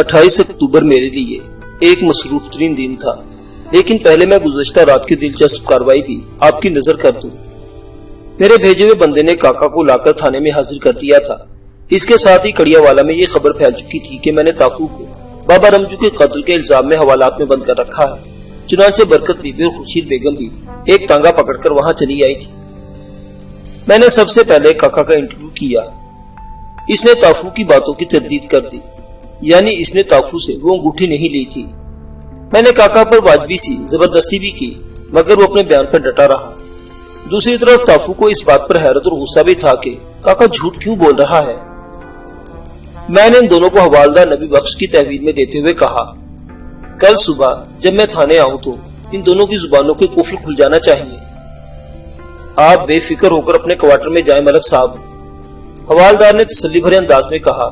28 اکتوبر میرے لیے ایک مصروف ترین دن تھا، لیکن پہلے میں گزشتہ رات کی دلچسپ کاروائی بھی آپ کی نظر کر دوں۔ میرے بھیجے ہوئے بندے نے کاکا کو لا کر تھانے میں حاضر کر دیا تھا۔ اس کے ساتھ ہی کڑیا والا میں یہ خبر پھیل چکی تھی کہ میں نے تافو کو بابا رمجو کے قتل کے الزام میں حوالات میں بند کر رکھا ہے۔ چنانچہ برکت بی بی اور خورشید بیگم بھی ایک تانگا پکڑ کر وہاں چلی آئی تھی۔ میں نے سب سے پہلے کاکا کا انٹرویو کیا۔ اس نے تافو کی باتوں کی تردید کر دی، یعنی اس نے تافو سے وہ انگوٹھی نہیں لی تھی۔ میں نے کاکا پر واجبی سی زبردستی بھی کی، مگر وہ اپنے بیان پر ڈٹا رہا۔ دوسری طرف تافو کو اس بات پر حیرت اور غصہ بھی تھا کہ کاکا جھوٹ کیوں بول رہا ہے۔ میں نے ان دونوں کو حوالدار نبی بخش کی تحویل میں دیتے ہوئے کہا، کل صبح جب میں تھانے آؤں تو ان دونوں کی زبانوں کے قفل کھل جانا چاہیے۔ آپ بے فکر ہو کر اپنے کوارٹر میں جائیں ملک صاحب۔ حوالدار نے تسلی بھرے انداز میں کہا،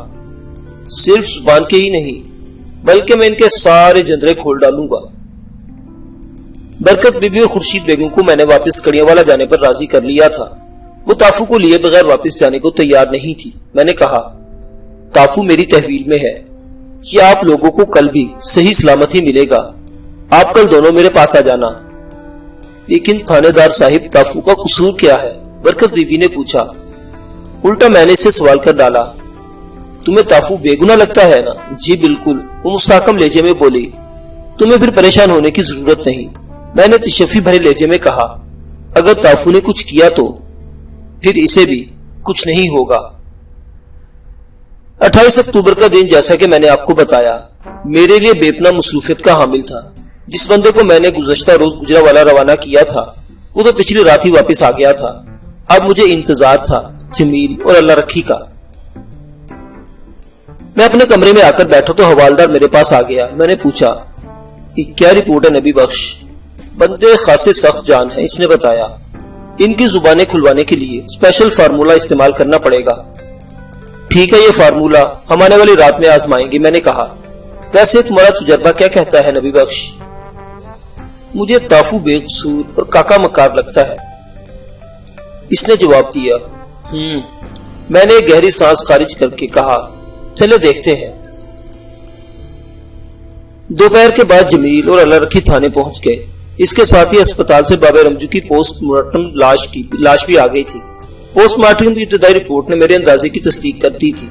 صرف زبان کے ہی نہیں بلکہ میں ان کے سارے جندرے کھول ڈالوں گا۔ برکت بی بی اور خورشید بیگم کو میں نے واپس کڑیا والا جانے پر راضی کر لیا تھا۔ وہ تافو کو لیے بغیر واپس جانے کو تیار نہیں تھی۔ میں نے کہا، تافو میری تحویل میں ہے، یہ آپ لوگوں کو کل بھی صحیح سلامت ہی ملے گا۔ آپ کل دونوں میرے پاس آ جانا۔ لیکن تھانے دار صاحب، تافو کا قصور کیا ہے؟ برکت بی بی نے پوچھا۔ الٹا میں نے اسے سوال کر ڈالا، تمہیں تافو بے گناہ لگتا ہے نا؟ جی بالکل، وہ مستحکم لہجے میں بولی۔ تمہیں پھر پریشان ہونے کی ضرورت نہیں۔ میں نے تشفی بھرے لہجے میں کہا، اگر تافو نے کچھ کیا تو پھر اسے بھی کچھ نہیں ہوگا۔ 28 اکتوبر کا دن، جیسا کہ میں نے آپ کو بتایا، میرے لیے بے پناہ مصروفیت کا حامل تھا۔ جس بندے کو میں نے گزشتہ روز گجرا والا روانہ کیا تھا وہ تو پچھلی رات ہی واپس آ گیا تھا۔ اب مجھے انتظار تھا جمیل اور اللہ رکھی کا۔ میں اپنے کمرے میں آ کر بیٹھا تو حوالدار میرے پاس آ گیا۔ میں نے پوچھا، یہ کیا رپورٹ ہے نبی بخش؟ بندے خاصے سخت جان ہیں، اس نے بتایا۔ ان کی زبانیں کھلوانے کے لیے اسپیشل فارمولا استعمال کرنا پڑے گا۔ ٹھیک ہے، یہ فارمولا ہم آنے والی رات میں آزمائیں گے۔ میں نے کہا، ویسے تمہارا تجربہ کیا کہتا ہے نبی بخش؟ مجھے تافو بے قصور اور کاکا مکار لگتا ہے، اس نے جواب دیا۔ میں نے گہری سانس خارج کر کے کہا، چلے دیکھتے ہیں۔ دوپہر کے بعد جمیل اور اللہ رکھی تھانے پہنچ گئے۔ اس کے ساتھ ہی اسپتال سے بابا رمجو کی پوسٹ مارٹم لاش بھی آ گئی تھی۔ پوسٹ مارٹم کی ابتدائی رپورٹ نے میرے اندازے کی تصدیق کر دی تھی۔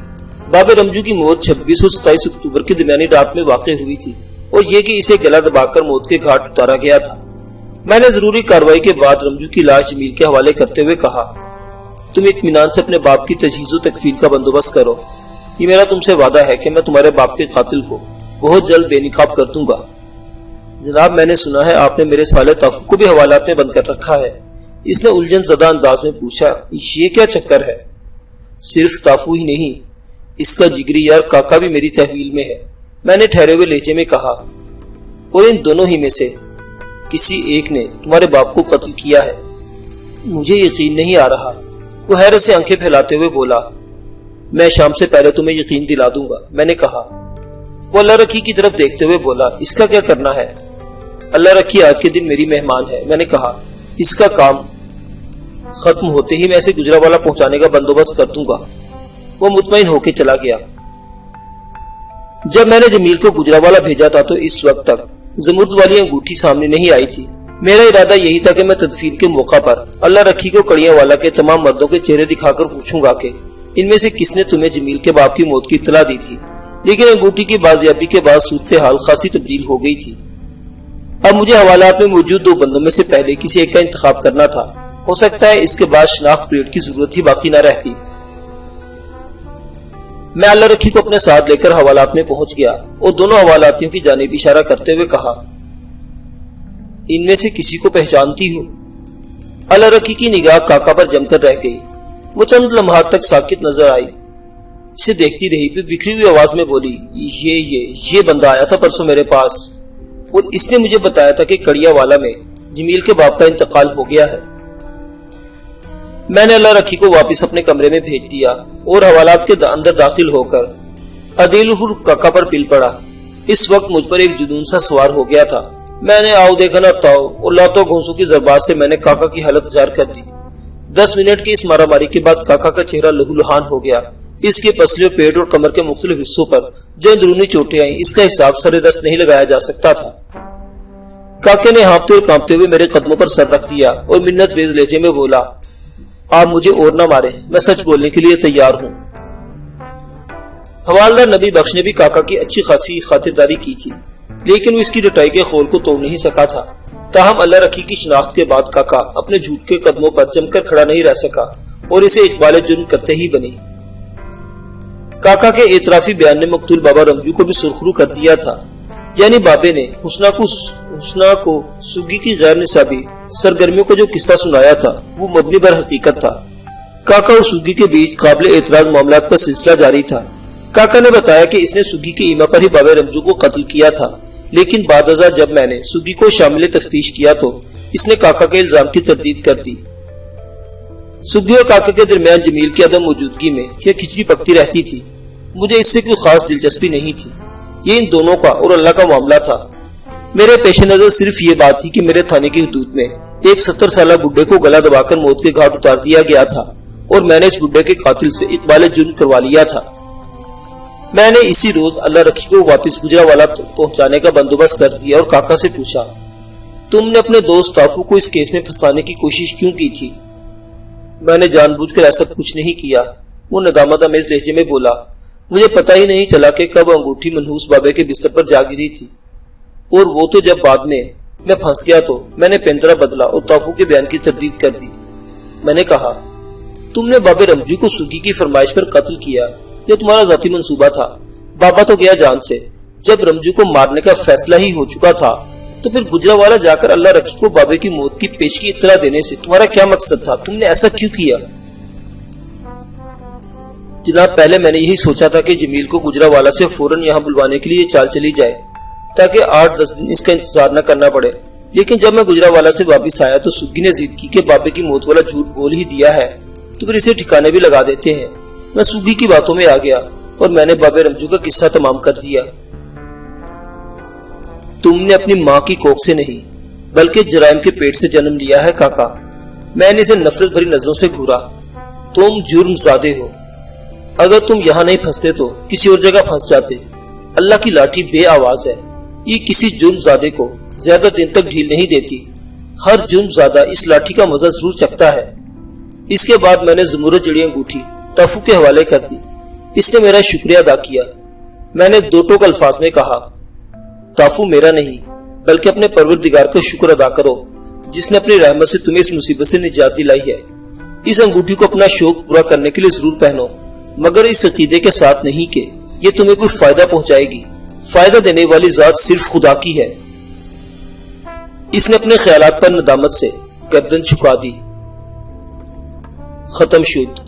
بابا رمجو کی موت 26 اور 27 اکتوبر کی درمیانی رات میں واقع ہوئی تھی، اور یہ کہ اسے گلا دبا کر موت کے گھاٹ اتارا گیا تھا۔ میں نے ضروری کارروائی کے بعد رمجو کی لاش جمیل کے حوالے کرتے ہوئے کہا، تم اطمینان سے اپنے باپ کی تجہیز و تکفین کا بندوبست کرو۔ یہ میرا تم سے وعدہ ہے کہ میں تمہارے باپ کے قاتل کو بہت جلد بے نقاب کر دوں گا۔ جناب، میں نے سنا ہے آپ نے میرے سالے تافو کو بھی حوالات میں بند کر رکھا ہے۔ اس نے الجھن زدہ انداز میں پوچھا، یہ کیا چکر ہے؟ صرف تافو ہی نہیں، اس کا جگری یار کاکا بھی میری تحویل میں ہے، میں نے ٹھہرے ہوئے لہجے میں کہا، اور ان دونوں ہی میں سے کسی ایک نے تمہارے باپ کو قتل کیا ہے۔ مجھے یقین نہیں آ رہا، وہ حیرت سے آنکھیں پھیلاتے ہوئے بولا۔ میں شام سے پہلے تمہیں یقین دلا دوں گا، میں نے کہا۔ وہ اللہ رکھی کی طرف دیکھتے ہوئے بولا، اس کا کیا کرنا ہے؟ اللہ رکھی آج کے دن میری مہمان ہے، میں نے کہا۔ اس کا کام ختم ہوتے ہی میں اسے گجرا والا پہنچانے کا بندوبست کر دوں گا۔ وہ مطمئن ہو کے چلا گیا۔ جب میں نے جمیل کو گجرا والا بھیجا تھا تو اس وقت تک زمرد والی انگوٹھی سامنے نہیں آئی تھی۔ میرا ارادہ یہی تھا کہ میں تدفین کے موقع پر اللہ رکھی کو کڑیا والا کے تمام مردوں کے چہرے دکھا کر پوچھوں گا کہ ان میں سے کس نے تمہیں جمیل کے باپ کی موت کی اطلاع دی تھی، لیکن انگوٹھی کی بازیابی کے بعد صورتحال خاصی تبدیل ہو گئی تھی۔ اب مجھے حوالات میں موجود دو بندوں میں سے پہلے کسی ایک کا انتخاب کرنا تھا۔ ہو سکتا ہے اس کے بعد شناخت پریڈ کی ضرورت ہی باقی نہ رہتی۔ میں اللہ رکھی کو اپنے ساتھ لے کر حوالات میں پہنچ گیا اور دونوں حوالاتیوں کی جانب اشارہ کرتے ہوئے کہا، ان میں سے کسی کو پہچانتی ہو؟ اللہ رکھی کی نگاہ کاکا پر جم کر رہ گئی۔ وہ چند لمحات تک ساکت نظر آئی، اسے دیکھتی رہی، پھر بکھری ہوئی آواز میں بولی، یہ بندہ آیا تھا پرسوں میرے پاس، اور اس نے مجھے بتایا تھا کہ کڑیا والا میں جمیل کے باپ کا انتقال ہو گیا ہے۔ میں نے اللہ رکھی کو واپس اپنے کمرے میں بھیج دیا اور حوالات کے اندر داخل ہو کر عدیل کاکا پر پل پڑا۔ اس وقت مجھ پر ایک جنون سا سوار ہو گیا تھا۔ میں نے آؤ دیکھا نہ تاؤ اور لاتوں گھونسوں کی ضربات سے میں نے کاکا کی حالت ظاہر کر دی۔ 10 منٹ کی اس مارا ماری کے بعد کاکا کا چہرہ لہو لہان ہو گیا۔ اس کے پسلی و پیٹ اور کمر کے مختلف حصوں پر جو اندرونی چوٹیں آئیں اس کا حساب سر دست نہیں لگایا جا سکتا تھا۔ کاکے نے ہانپتے اور کانپتے ہوئے میرے قدموں پر سر رکھ دیا اور منت ریز لہجے میں بولا، آپ مجھے اور نہ مارے، میں سچ بولنے کے لیے تیار ہوں۔ حوالدار نبی بخش نے بھی کاکا کی اچھی خاصی خاطرداری کی تھی، لیکن وہ اس کی ڈٹائی کے خول کو توڑ نہیں سکا تھا۔ تاہم اللہ رکھی کی شناخت کے بعد کاکا اپنے جھوٹ کے قدموں پر جم کر کھڑا نہیں رہ سکا اور اسے اقبال جرم کرتے ہی بنی۔ کاکا کے اعترافی بیان نے مقتول بابا رمجو کو بھی سرخرو کر دیا تھا، یعنی بابے نے حسنہ کو سگی کی غیر نصابی سرگرمیوں کا جو قصہ سنایا تھا وہ مبنی بر حقیقت تھا۔ کاکا اور سگی کے بیچ قابل اعتراض معاملات کا سلسلہ جاری تھا۔ کاکا نے بتایا کہ اس نے سگی کے ایما پر ہی بابا رمجو کو قتل کیا تھا، لیکن بعد ازاں جب میں نے سگی کو شامل تفتیش کیا تو اس نے کاکا کے الزام کی تردید کر دی۔ سگی اور کاکا کے درمیان جمیل کی عدم موجودگی میں یہ کھچڑی پکتی رہتی تھی۔ مجھے اس سے کوئی خاص دلچسپی نہیں تھی، یہ ان دونوں کا اور اللہ کا معاملہ تھا۔ میرے پیش نظر صرف یہ بات تھی کہ میرے تھانے کی حدود میں ایک 70 سالہ بڈھے کو گلا دبا کر موت کے گھاٹ اتار دیا گیا تھا اور میں نے اس بڈھے کے قاتل سے اقبال جرم کروا لیا تھا۔ میں نے اسی روز اللہ رکھی کو واپس گجرانوالہ پہنچانے کا بندوبست کر دیا اور کاکا سے پوچھا، تم نے اپنے دوست تافو کو اس کیس میں پھنسانے کی کوشش کیوں کی تھی؟ میں نے جان بوجھ کر ایسا کچھ نہیں کیا، وہ ندامت آمیز لہجے میں بولا۔ مجھے پتہ ہی نہیں چلا کہ کب انگوٹھی منحوس بابے کے بستر پر جا گری تھی، اور وہ تو جب بعد میں پھنس گیا تو میں نے پینترا بدلا اور تافو کے بیان کی تردید کر دی۔ میں نے کہا، تم نے بابے رمجو کو سگی کی فرمائش پر قتل کیا، یہ تمہارا ذاتی منصوبہ تھا۔ بابا تو گیا جان سے، جب رمجو کو مارنے کا فیصلہ ہی ہو چکا تھا تو پھر گجرانوالہ جا کر اللہ رکھی کو بابے کی موت کی پیشگی اطلاع دینے سے تمہارا کیا مقصد تھا؟ تم نے ایسا کیوں کیا؟ جناب، پہلے میں نے یہی سوچا تھا کہ جمیل کو گجرانوالہ سے فوراً یہاں بلوانے کے لیے چال چلی جائے تاکہ 8-10 دن اس کا انتظار نہ کرنا پڑے، لیکن جب میں گجرانوالہ سے واپس آیا تو سگی نے ضد کی کہ بابے کی موت والا جھوٹ بول ہی دیا ہے تو پھر اسے ٹھکانے بھی لگا دیتے ہیں۔ میں سگی کی باتوں میں آ گیا اور میں نے بابے رمجو کا قصہ تمام کر دیا۔ تم نے اپنی ماں کی کوکھ سے نہیں بلکہ جرائم کے پیٹ سے جنم لیا ہے کاکا۔ میں نے اسے نفرت بھری نظروں سے گھورا۔ تم جرم زادے ہو، اگر تم یہاں نہیں پھنستے تو کسی اور جگہ پھنس جاتے۔ اللہ کی لاٹھی بے آواز ہے، یہ کسی جرم زادے کو زیادہ دن تک ڈھیل نہیں دیتی۔ ہر جرم زادہ اس لاٹھی کا مزہ ضرور چکھتا ہے۔ اس کے بعد میں نے زمرد جڑی انگوٹھی تافو کے حوالے کر دی۔ اس نے میرا شکریہ ادا کیا۔ میں نے دو ٹوک الفاظ میں کہا، تافو میرا نہیں بلکہ اپنے پروردگار کا شکر ادا کرو جس نے اپنی رحمت سے تمہیں اس مصیبت سے نجات دلائی ہے۔ اس انگوٹھی کو اپنا شوق پورا کرنے کے لیے ضرور پہنو، مگر اس عقیدے کے ساتھ نہیں کہ یہ تمہیں کوئی فائدہ پہنچائے گی۔ فائدہ دینے والی ذات صرف خدا کی ہے۔ اس نے اپنے خیالات پر ندامت سے گردن جھکا دی۔ ختم شد۔